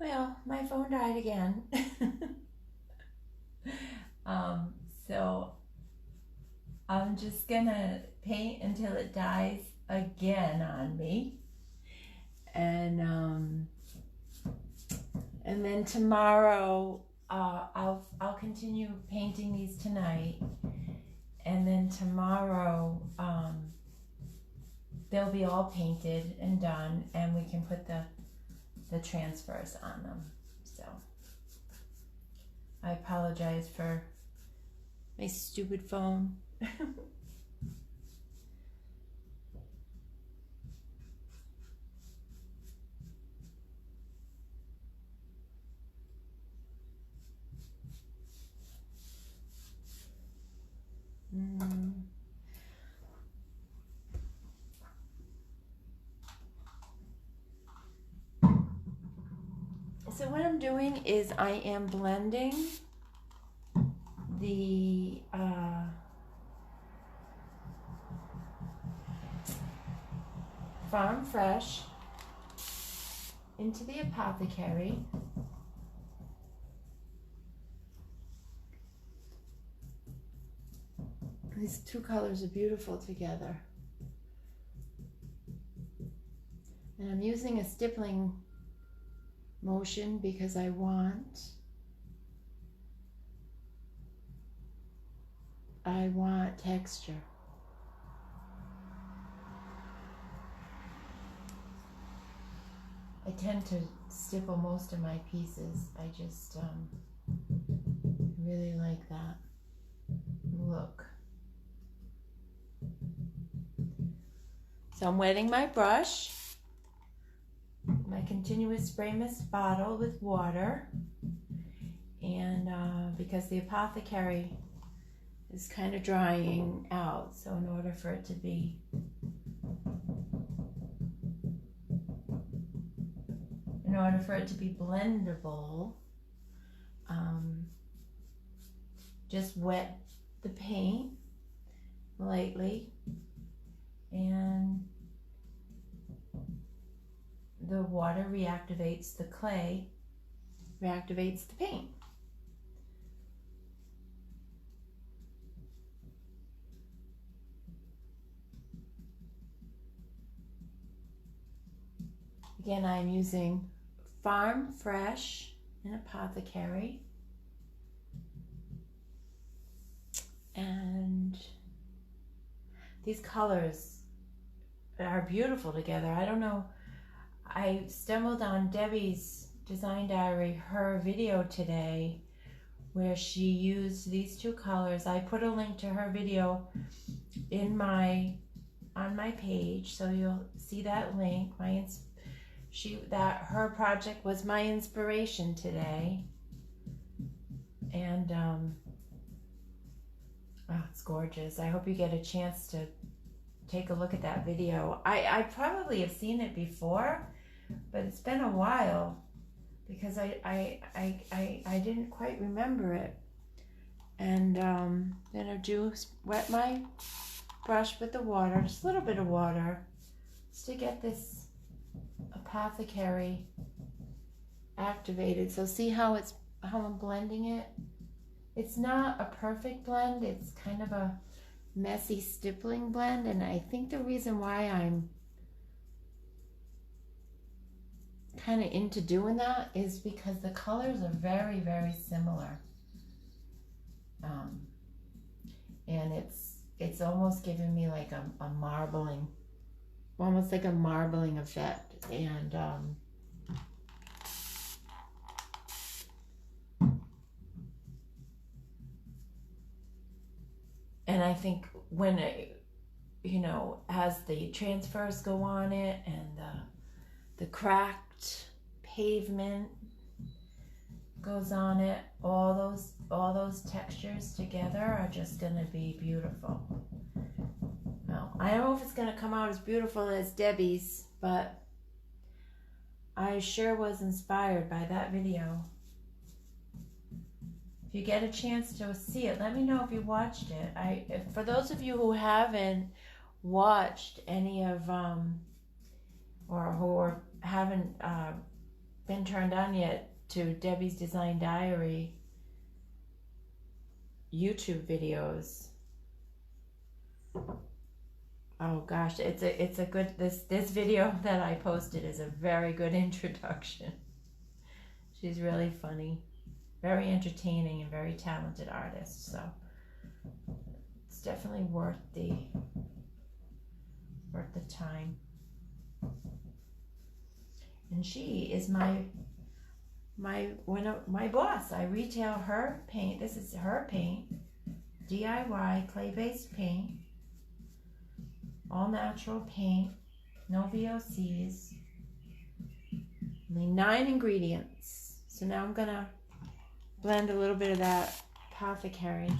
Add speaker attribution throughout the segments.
Speaker 1: Well, my phone died again. So I'm just gonna paint until it dies again on me. And then tomorrow I'll continue painting these tonight. And then tomorrow they'll be all painted and done, and we can put the transfers on them. So I apologize for my stupid phone. So what I'm doing is I am blending the Farm Fresh into the Apothecary. These two colors are beautiful together. And I'm using a stippling motion because I want texture. I tend to stipple most of my pieces. I just really like that look. So I'm wetting my brush, my continuous spray mist bottle with water, and because the Apothecary is kind of drying out, so in order for it to be blendable, just wet the paint lightly, and the water reactivates the clay, reactivates the paint. Again, I'm using Farm Fresh and Apothecary. And these colors are beautiful together. I don't know, I stumbled on Debbie's Design Diary, her video today, where she used these two colors. I put a link to her video on my page, so you'll see that link. Her project was my inspiration today, and it's gorgeous. I hope you get a chance to take a look at that video. I probably have seen it before, but it's been a while because I didn't quite remember it. And then I do wet my brush with the water, just a little bit of water, just to get this Apothecary activated. So see how I'm blending it? It's not a perfect blend. It's kind of a messy stippling blend, and I think the reason why I'm kind of into doing that is because the colors are very, very similar, and it's almost giving me like a marbling, almost like a marbling effect. And I think when as the transfers go on it, and the cracked pavement goes on it, all those textures together are just gonna be beautiful. Well, I don't know if it's gonna come out as beautiful as Debbie's, but I sure was inspired by that video. If you get a chance to see it, let me know if you watched it. For those of you who haven't watched any of or who haven't been turned on yet to Debbie's Design Diary YouTube videos. Oh gosh, it's a good, this video that I posted is a very good introduction. She's really funny, very entertaining, and very talented artist. So it's definitely worth the time. And she is my boss. I retail her paint. This is her paint, DIY clay-based paint, all natural paint, no VOCs, only 9 ingredients. So now I'm gonna blend a little bit of that Apothecary.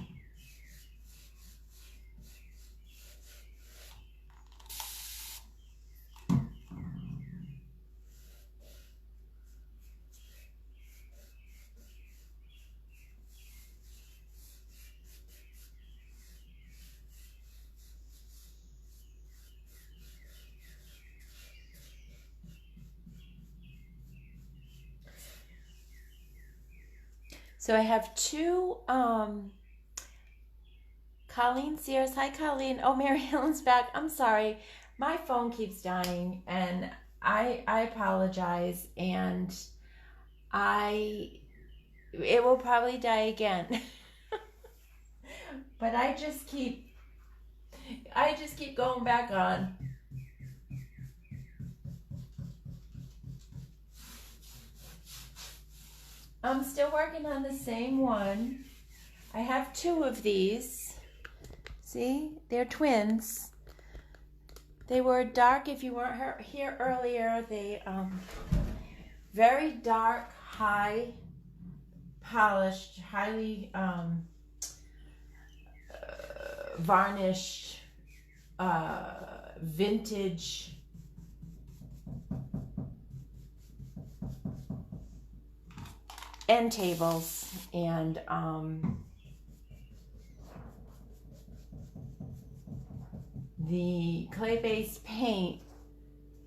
Speaker 1: So I have 2 Colleen Sears. Hi, Colleen. Oh, Mary Ellen's back. I'm sorry. My phone keeps dying, and I apologize, and it will probably die again. But I just keep going back on. I'm still working on the same one. I have 2 of these. See, they're twins. They were dark. If you weren't here earlier, they very dark, high polished, highly varnished, vintage end tables, and the clay-based paint.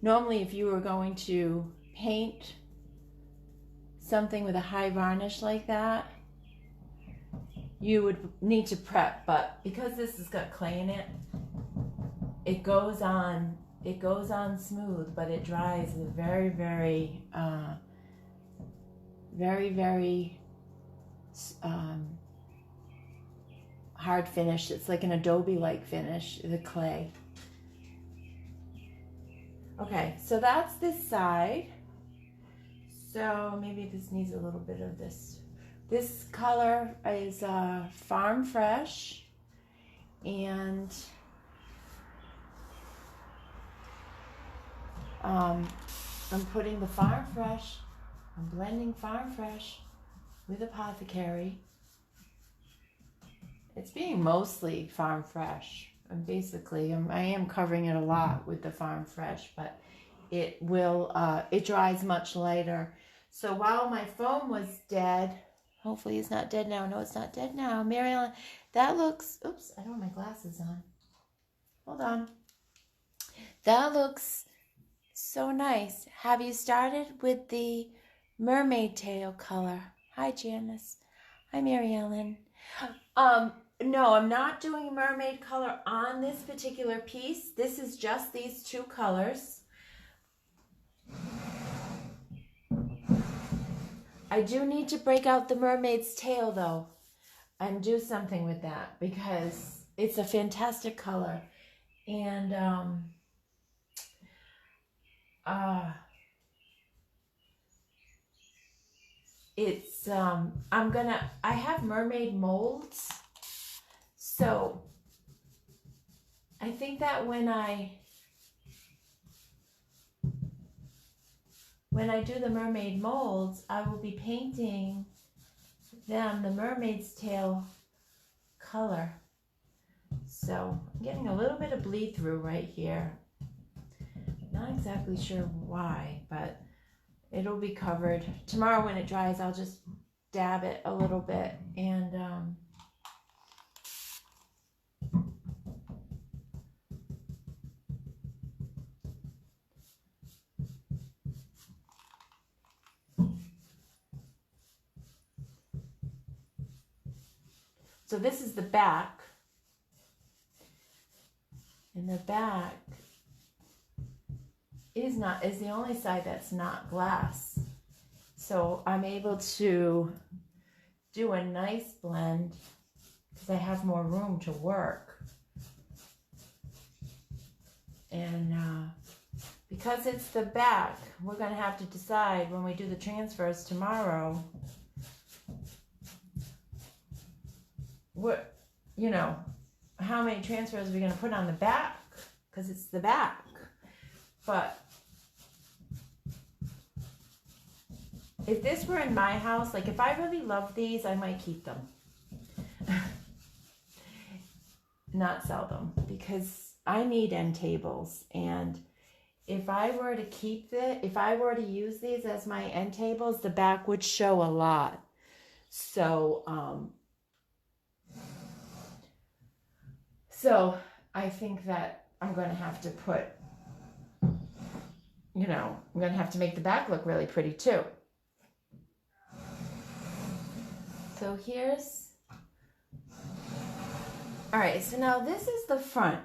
Speaker 1: Normally, if you were going to paint something with a high varnish like that, you would need to prep, but because this has got clay in it, it goes on smooth, but it dries with very, very hard finish. It's like an adobe-like finish, the clay. Okay, so that's this side. So maybe this needs a little bit of this. This color is Farm Fresh, and I'm putting the Farm Fresh, I'm blending Farm Fresh with Apothecary. It's being mostly Farm Fresh. And basically, I am covering it a lot with the Farm Fresh, but it will, it dries much lighter. So while my phone was dead, hopefully it's not dead now. No, it's not dead now. Mary Ellen, that looks, oops, I don't have my glasses on. Hold on. That looks so nice. Have you started with the mermaid tail color? Hi, Janice. Hi, Mary Ellen. No, I'm not doing a mermaid color on this particular piece. This is just these 2 colors. I do need to break out the mermaid's tail though and do something with that because it's a fantastic color. And it's I have mermaid molds, so I think that when I do the mermaid molds, I will be painting them the mermaid's tail color. So I'm getting a little bit of bleed through right here. Not exactly sure why, but it'll be covered. Tomorrow when it dries, I'll just dab it a little bit and so this is the back. And the back is the only side that's not glass. So I'm able to do a nice blend because I have more room to work. And because it's the back, we're going to have to decide when we do the transfers tomorrow what, how many transfers are we going to put on the back, because it's the back. But if this were in my house, like if I really love these, I might keep them. Not sell them, because I need end tables. And if I were to use these as my end tables, the back would show a lot. So, so I think that I'm going to have to put, I'm going to have to make the back look really pretty too. So all right, so now this is the front.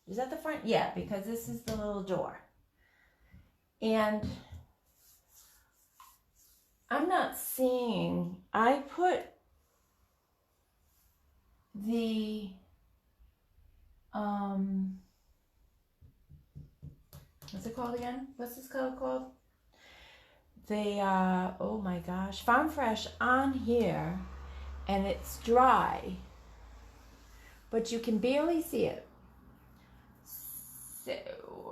Speaker 1: Is that the front? Yeah, because this is the little door. And I'm not seeing, I put the, what's it called again? What's this color called? The, oh my gosh, Farm Fresh on here, and it's dry, but you can barely see it. So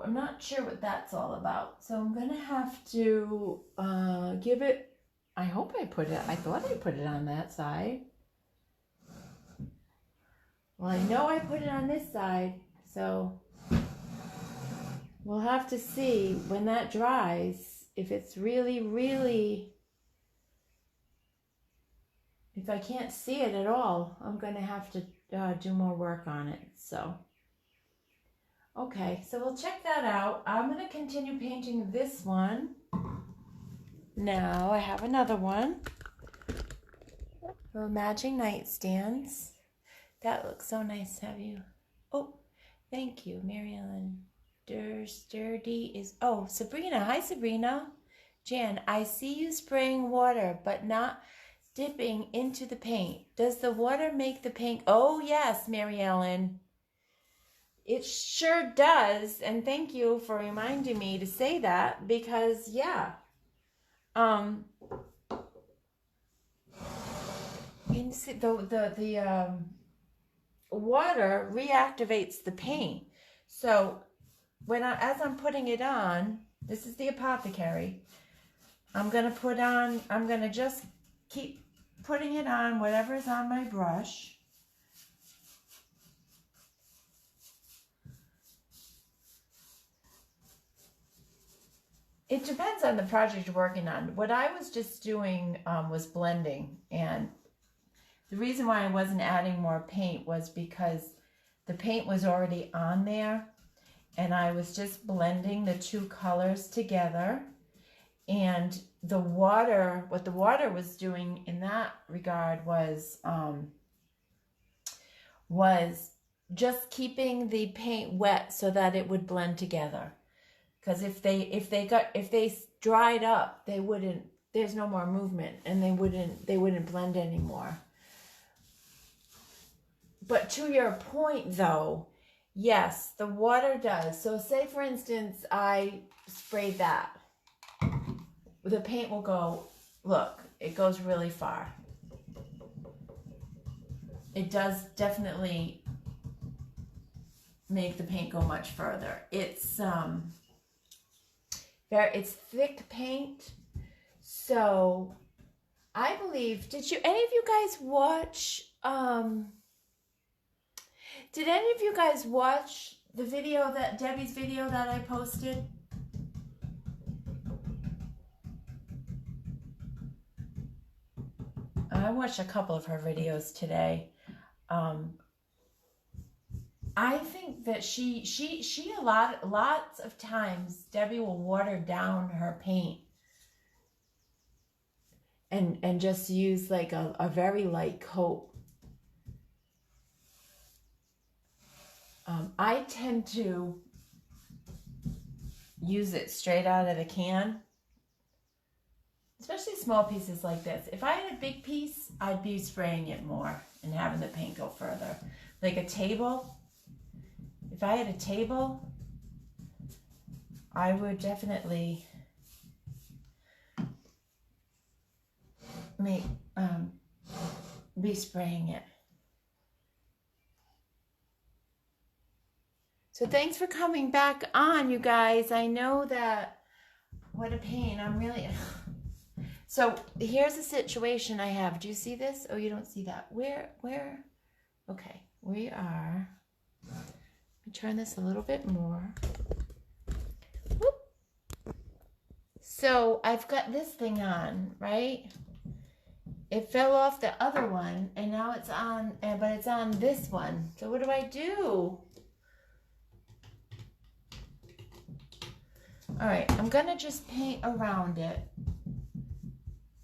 Speaker 1: I'm not sure what that's all about. So I'm gonna have to give it, I thought I put it on that side. Well, I know I put it on this side, so we'll have to see when that dries if it's really, really, if I can't see it at all, I'm gonna have to do more work on it. So okay, so we'll check that out. I'm going to continue painting this one. Now I have another one. Little matching nightstands. That looks so nice, have you? Oh, thank you, Mary Ellen. Sturdy is, oh, Sabrina. Hi, Sabrina. Jan, I see you spraying water, but not dipping into the paint. Does the water make the paint? Oh, yes, Mary Ellen. It sure does, and thank you for reminding me to say that, because yeah, you see the water reactivates the paint. So as I'm putting it on, this is the Apothecary. I'm gonna just keep putting it on whatever's on my brush. It depends on the project you're working on. What I was just doing was blending, and the reason why I wasn't adding more paint was because the paint was already on there, and I was just blending the two colors together. And the water, what the water was doing in that regard was just keeping the paint wet so that it would blend together. Because if they dried up, they wouldn't. There's no more movement, and they wouldn't blend anymore. But to your point, though, yes, the water does. So, say for instance, I sprayed that. The paint will go. Look, it goes really far. It does definitely make the paint go much further. It's thick paint, so I believe. Did any of you guys watch? Did any of you guys watch the video Debbie's video that I posted? I watched a couple of her videos today. I think that she lots of times Debbie will water down her paint and just use like a very light coat. I tend to use it straight out of the can, especially small pieces like this. If I had a big piece, I'd be spraying it more and having the paint go further. Like a table, if I had a table, I would definitely be spraying it. So thanks for coming back on, you guys. I know that, what a pain. I'm really... So here's a situation I have. Do you see this? Oh, you don't see that. Where? Okay, we are... Let me turn this a little bit more. Whoop. So I've got this thing on, right? It fell off the other one, and now it's on, but it's on this one. So what do I do? All right, I'm gonna just paint around it.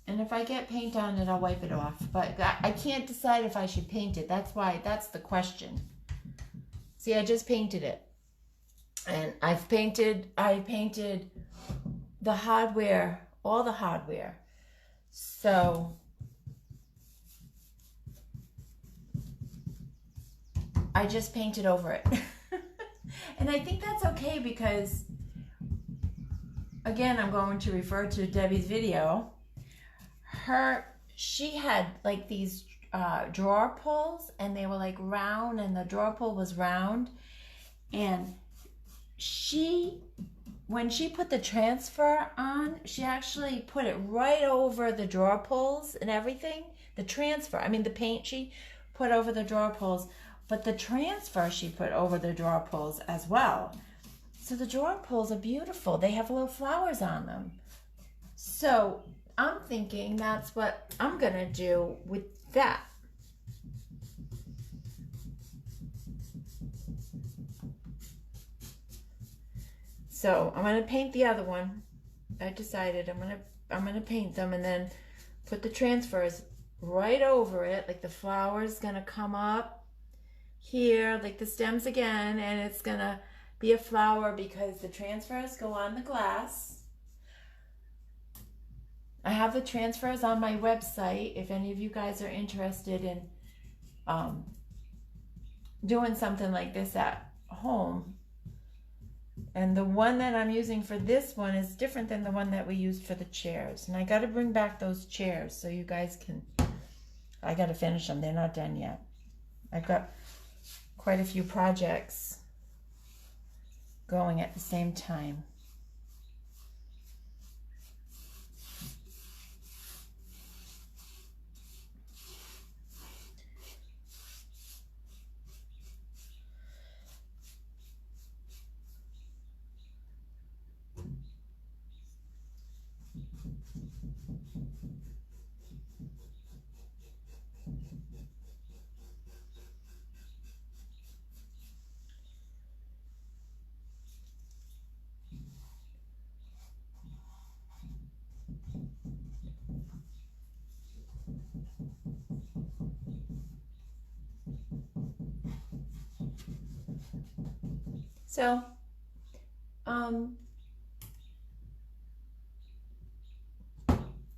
Speaker 1: And if I get paint on it, I'll wipe it off. But I can't decide if I should paint it. That's the question. See, I just painted it. And I painted the hardware, all the hardware. So I just painted over it. And I think that's okay because, again, I'm going to refer to Debbie's video. She had like these drawer pulls, and they were like round, and the drawer pull was round. And when she put the transfer on, she actually put it right over the drawer pulls and everything. The transfer, I mean the paint she put over the drawer pulls, but the transfer she put over the drawer pulls as well. So the drawer pulls are beautiful. They have little flowers on them. So I'm thinking that's what I'm gonna do with that. So I'm gonna paint the other one. I decided I'm gonna paint them and then put the transfers right over it. Like the flower's gonna come up here, like the stems again, and it's gonna be a flower because the transfers go on the glass. I have the transfers on my website if any of you guys are interested in doing something like this at home. And the one that I'm using for this one is different than the one that we used for the chairs. And I got to bring back those chairs so you guys can... I got to finish them. They're not done yet. I've got quite a few projects going at the same time. So,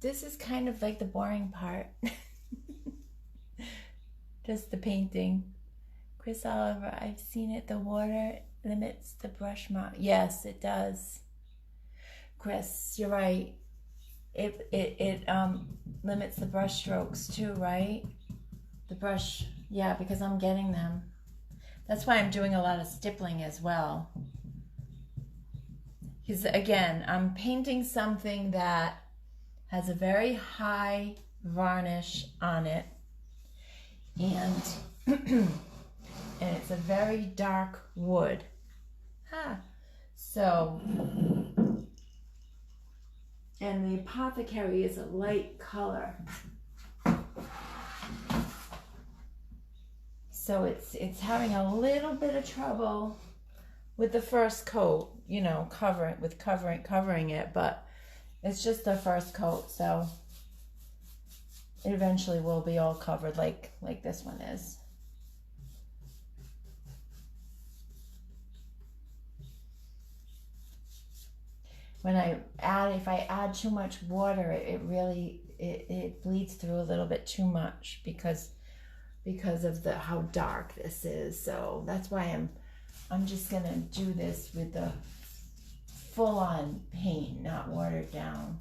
Speaker 1: this is kind of like the boring part. Just the painting. Chris Oliver, I've seen it. The water limits the brush mark. Yes, it does. Chris, you're right. It limits the brush strokes too, right? The brush, yeah, because I'm getting them. That's why I'm doing a lot of stippling as well. Because again, I'm painting something that has a very high varnish on it. And, and it's a very dark wood. So, and the Apothecary is a light color. So it's having a little bit of trouble with the first coat, you know, covering it, but it's just the first coat, so it eventually will be all covered like this one is. when if I add too much water, it really, it bleeds through a little bit too much because of how dark this is. So that's why I'm just gonna do this with the full-on paint, not watered down.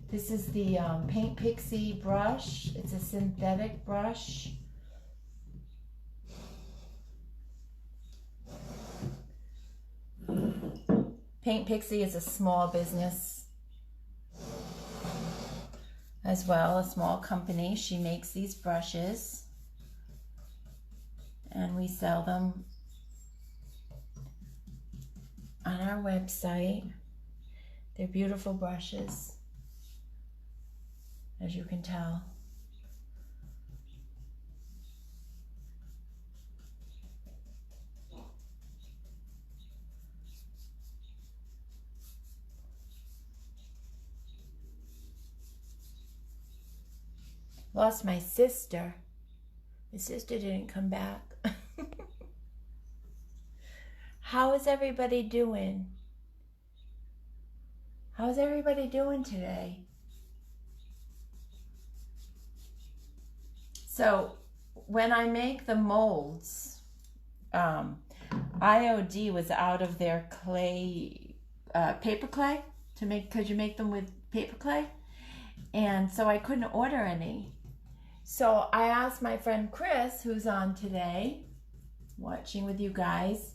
Speaker 1: This is the Paint Pixie brush. It's a synthetic brush. Paint Pixie is a small business as well, a small company. She makes these brushes and we sell them on our website. They're beautiful brushes, as you can tell. Lost my sister. My sister didn't come back. How is everybody doing? How's everybody doing today? So when I make the molds, IOD was out of their clay, paper clay to make, because you make them with paper clay. And so I couldn't order any. So I asked my friend Chris, who's on today, watching with you guys,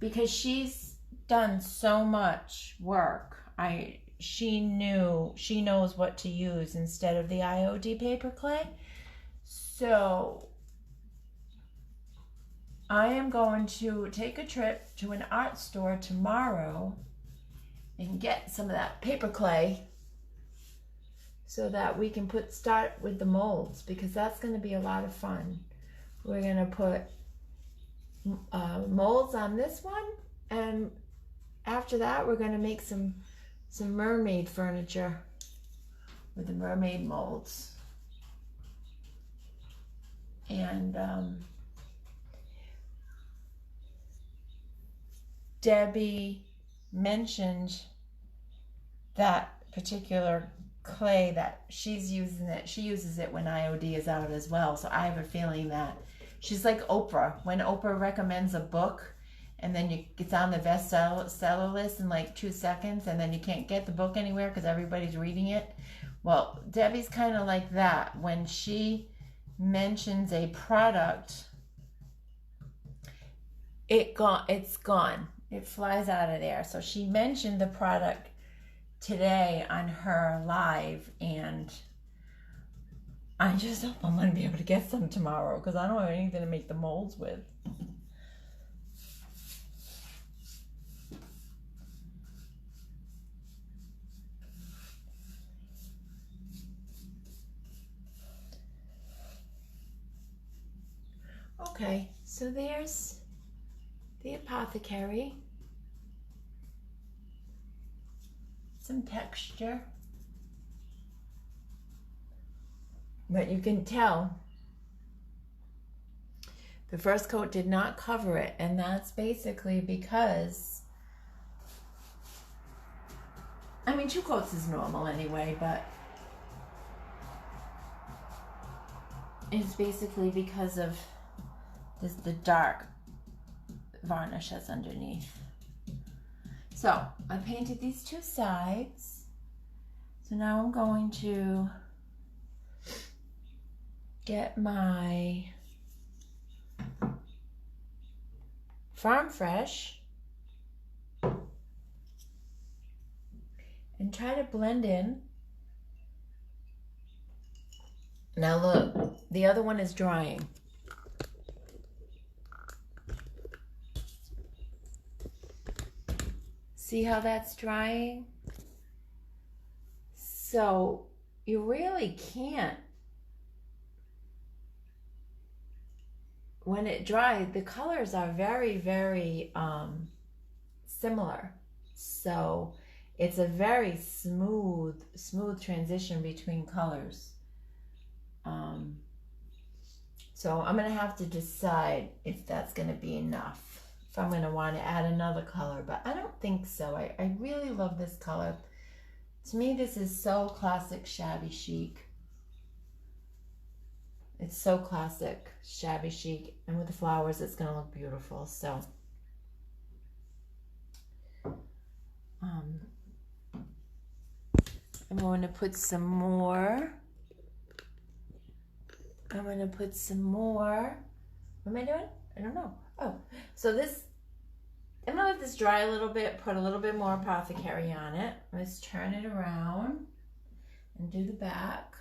Speaker 1: because she's done so much work. She knows what to use instead of the IOD paper clay. So I am going to take a trip to an art store tomorrow and get some of that paper clay so that we can start with the molds, because that's going to be a lot of fun. We're going to put molds on this one, and after that we're going to make some mermaid furniture with the mermaid molds. And Debbie mentioned that particular clay that she's using it. She uses it when IOD is out as well. So I have a feeling that she's like Oprah. When Oprah recommends a book and then it's on the bestseller list in like 2 seconds, and then you can't get the book anywhere because everybody's reading it. Well, Debbie's kind of like that. When she mentions a product, it's gone. It flies out of there. So she mentioned the product today on her live, and I just hope I'm going to be able to get some tomorrow, because I don't have anything to make the molds with. Okay, so there's the apothecary. Some texture. But you can tell the first coat did not cover it, and that's basically because, I mean, 2 coats is normal anyway, but it's basically because of the dark varnish that's underneath. So I painted these 2 sides. So now I'm going to get my Farm Fresh and try to blend in. Now look, the other one is drying. See how that's drying? So you really can't, when it dries, the colors are very, very similar. So it's a very smooth transition between colors. So I'm gonna have to decide if that's gonna be enough. if I'm going to want to add another color, but I don't think so. I really love this color. To me, this is so classic shabby chic. It's so classic shabby chic, and with the flowers, it's going to look beautiful. So, I'm going to put some more. I'm going to put some more. What am I doing? I don't know. Oh, so this, I'm going to let this dry a little bit, put a little bit more Apothecary on it. Let's turn it around and do the back.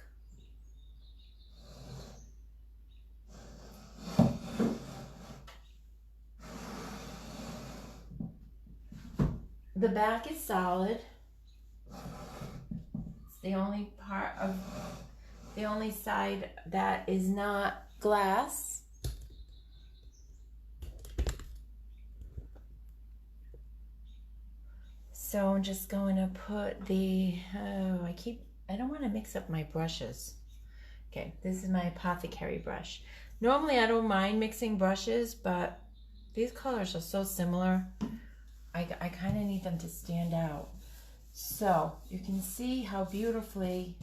Speaker 1: The back is solid. It's the only part of, the only side that is not glass. So I'm just going to put the, I don't want to mix up my brushes. Okay, this is my Apothecary brush. Normally I don't mind mixing brushes, but these colors are so similar. I kind of need them to stand out. So you can see how beautifully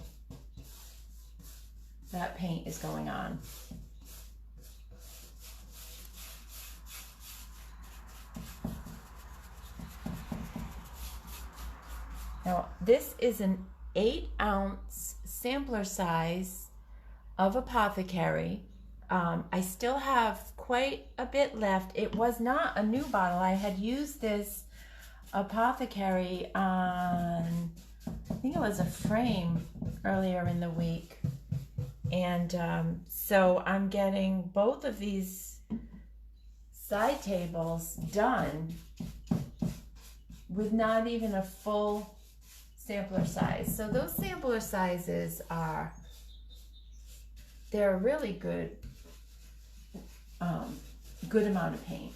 Speaker 1: that paint is going on. Now this is an 8-ounce sampler size of Apothecary. I still have quite a bit left. It was not a new bottle. I had used this Apothecary on, I think it was a frame earlier in the week. And so I'm getting both of these side tables done with not even a full sampler size. So those sampler sizes are, they're a really good amount of paint.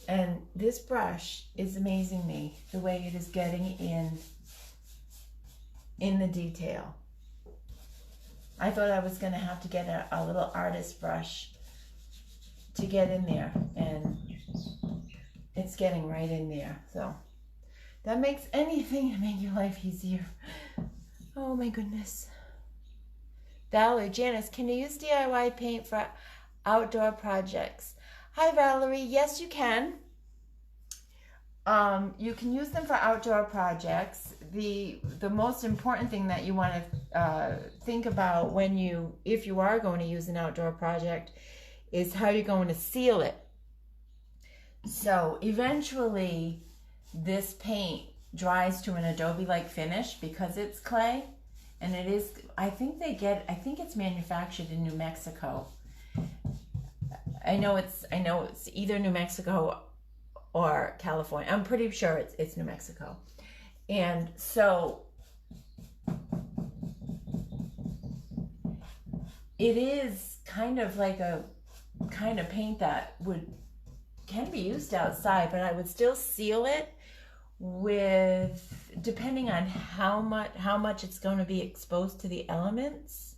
Speaker 1: And this brush is amazing me, the way it is getting in the detail. I thought I was going to have to get a little artist brush to get in there, and it's getting right in there. So that makes anything to make your life easier. Oh my goodness. Valerie, Janice, can you use DIY paint for outdoor projects? Hi Valerie, yes you can. You can use them for outdoor projects. The most important thing that you want to think about if you are going to use an outdoor project is how you're going to seal it. So eventually this paint dries to an Adobe-like finish because it's clay, and it is, I think it's manufactured in New Mexico. I know it's either New Mexico or California. I'm pretty sure it's New Mexico. And so it is kind of like a kind of paint that can be used outside, but I would still seal it with, depending on how much it's going to be exposed to the elements.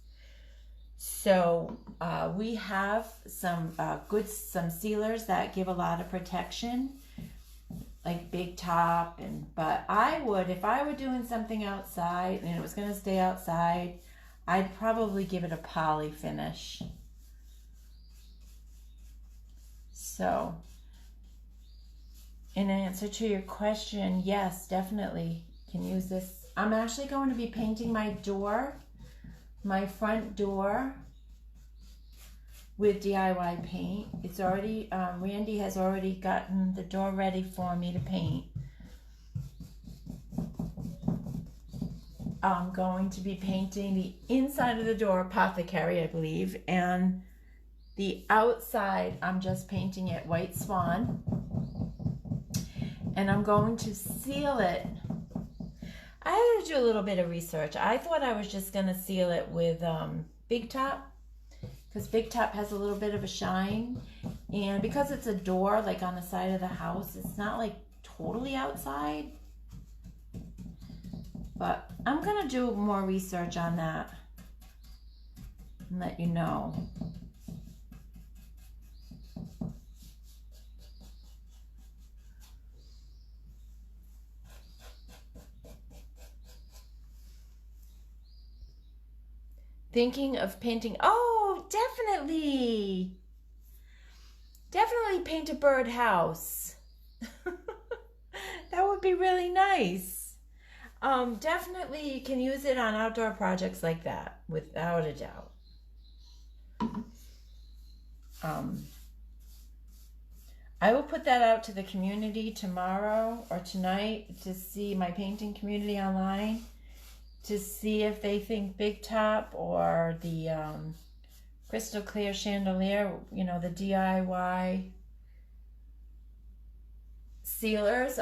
Speaker 1: So we have some sealers that give a lot of protection, like Big Top, but if I were doing something outside and it was going to stay outside, I'd probably give it a poly finish. So in answer to your question, yes, definitely can use this. I'm actually going to be painting my front door with DIY paint. It's already, Randy has already gotten the door ready for me to paint. I'm going to be painting the inside of the door Apothecary, I believe, and the outside I'm just painting it White Swan. And I'm going to seal it. I had to do a little bit of research. I thought I was just going to seal it with Big Top, because Big Top has a little bit of a shine, and because it's a door like on the side of the house, it's not like totally outside. But I'm gonna do more research on that and let you know. Thinking of painting. Oh, definitely. Definitely paint a birdhouse. That would be really nice. Definitely you can use it on outdoor projects like that, without a doubt. I will put that out to the community tomorrow or tonight to see my painting community online, to see if they think Big Top or the Crystal Clear Chandelier, you know, the DIY sealers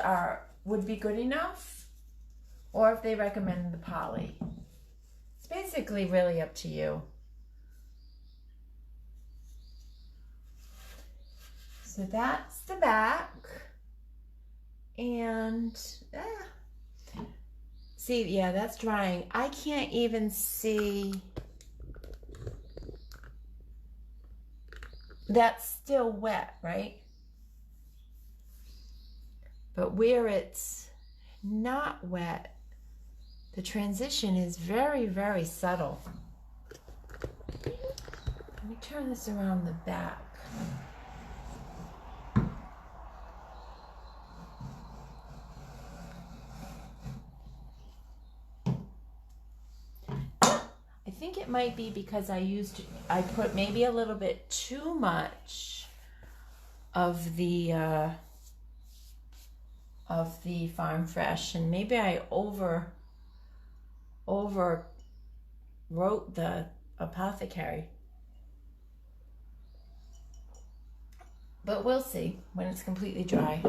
Speaker 1: would be good enough, or if they recommend the poly. It's basically really up to you. So that's the back. And see, yeah, that's drying. I can't even see. That's still wet, right? But where it's not wet, the transition is very, very subtle. Let me turn this around the back. I think it might be because I put maybe a little bit too much of the Farm Fresh, and maybe I over wrote the apothecary. But we'll see when it's completely dry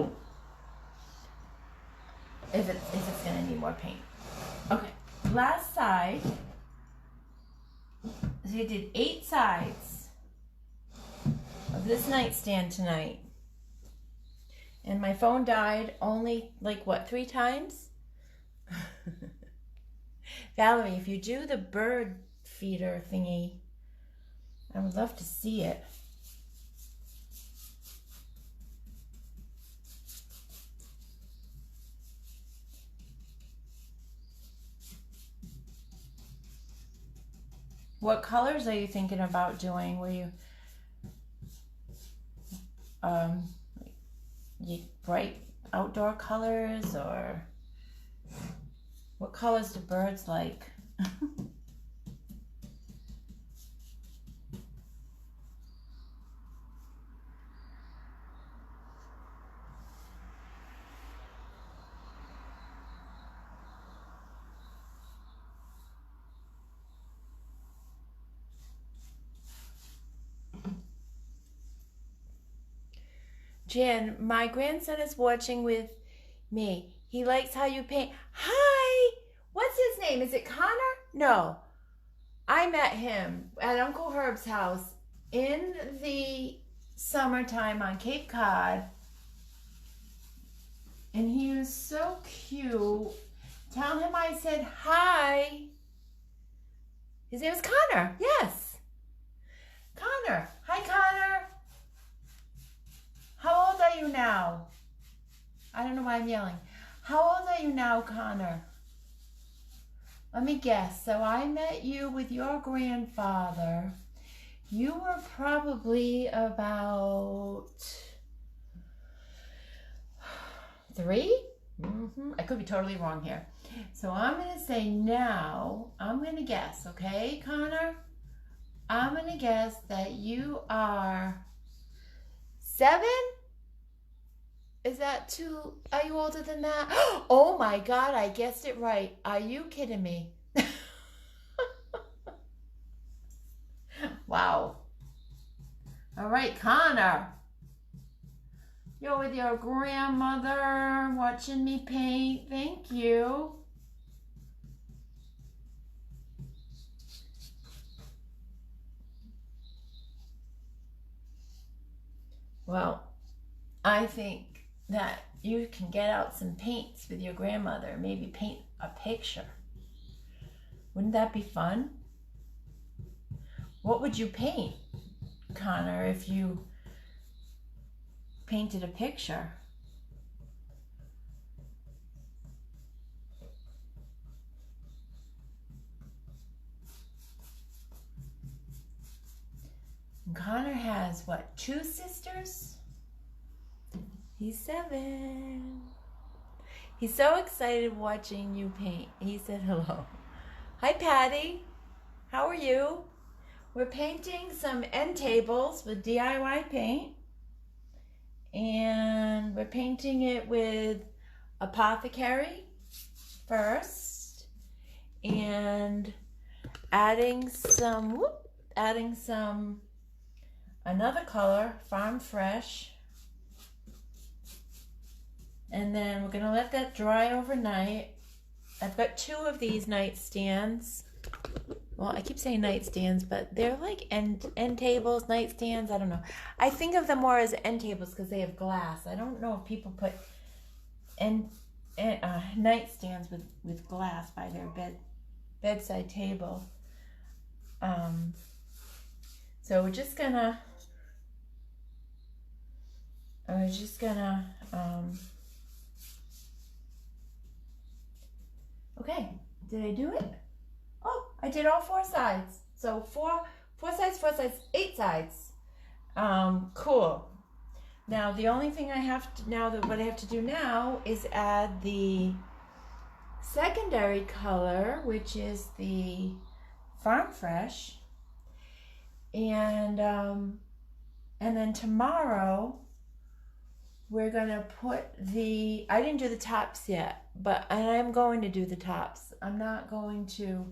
Speaker 1: if it's gonna need more paint. Okay, last side. So you did 8 sides of this nightstand tonight. And my phone died only, like, what, 3 times? Valerie, if you do the bird feeder thingy, I would love to see it. What colors are you thinking about doing? Were you bright outdoor colors, or what colors do birds like? Jan, my grandson is watching with me. He likes how you paint. Hi! What's his name? Is it Connor? No. I met him at Uncle Herb's house in the summertime on Cape Cod. And he was so cute. Tell him I said hi. His name is Connor. Yes. Connor. Hi, Connor. How old are you now? I don't know why I'm yelling. How old are you now, Connor? Let me guess. So I met you with your grandfather. You were probably about 3? I could be totally wrong here. So I'm going to say now, I'm going to guess, okay, Connor? I'm going to guess that you are 7? Is that too, are you older than that? Oh my God, I guessed it right. Are you kidding me? Wow. All right, Connor. You're with your grandmother watching me paint. Thank you. Well, I think that you can get out some paints with your grandmother, maybe paint a picture. Wouldn't that be fun? What would you paint, Connor, if you painted a picture? And Connor has, what, 2 sisters? He's 7. He's so excited watching you paint. He said hello. Hi, Patty. How are you? We're painting some end tables with DIY paint. And we're painting it with Apothecary first. And adding some another color, Farm Fresh. And then we're gonna let that dry overnight. I've got 2 of these nightstands. Well, I keep saying nightstands, but they're like end tables, nightstands, I don't know. I think of them more as end tables because they have glass. I don't know if people put nightstands with glass by their bedside table. So we're just gonna okay, did I do it? Oh, I did all 4 sides. So 4 sides, 8 sides. Cool. Now the only thing what I have to do now is add the secondary color, which is the Farm Fresh. And then tomorrow we're gonna put I didn't do the tops yet, but I'm going to do the tops. I'm not going to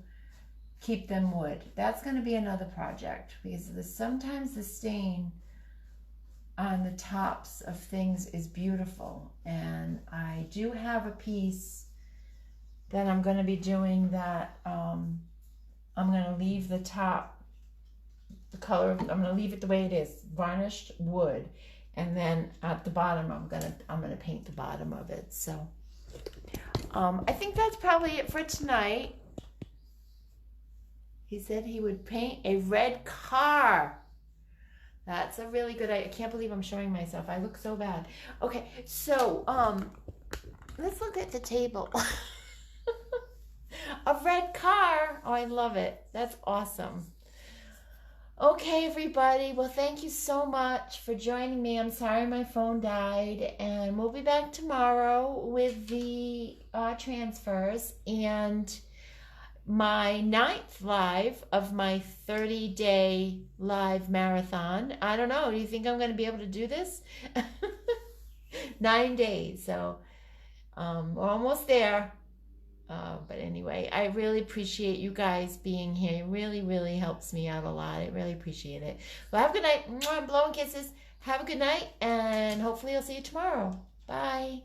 Speaker 1: keep them wood. That's gonna be another project because sometimes the stain on the tops of things is beautiful. And I do have a piece that I'm gonna be doing that I'm gonna leave the top, the color, I'm gonna leave it the way it is, varnished wood. And then at the bottom, I'm gonna paint the bottom of it. So I think that's probably it for tonight. He said he would paint a red car. That's a really good idea. I can't believe I'm showing myself. I look so bad. Okay, so let's look at the table. A red car. Oh, I love it. That's awesome. Okay, everybody. Well, thank you so much for joining me. I'm sorry my phone died. And we'll be back tomorrow with the transfers and my 9th live of my 30-day live marathon. I don't know. Do you think I'm going to be able to do this? 9 days. So we're almost there. But anyway, I really appreciate you guys being here. It really, really helps me out a lot. I really appreciate it. Well, have a good night. Mwah, blowing kisses. Have a good night, and hopefully I'll see you tomorrow. Bye.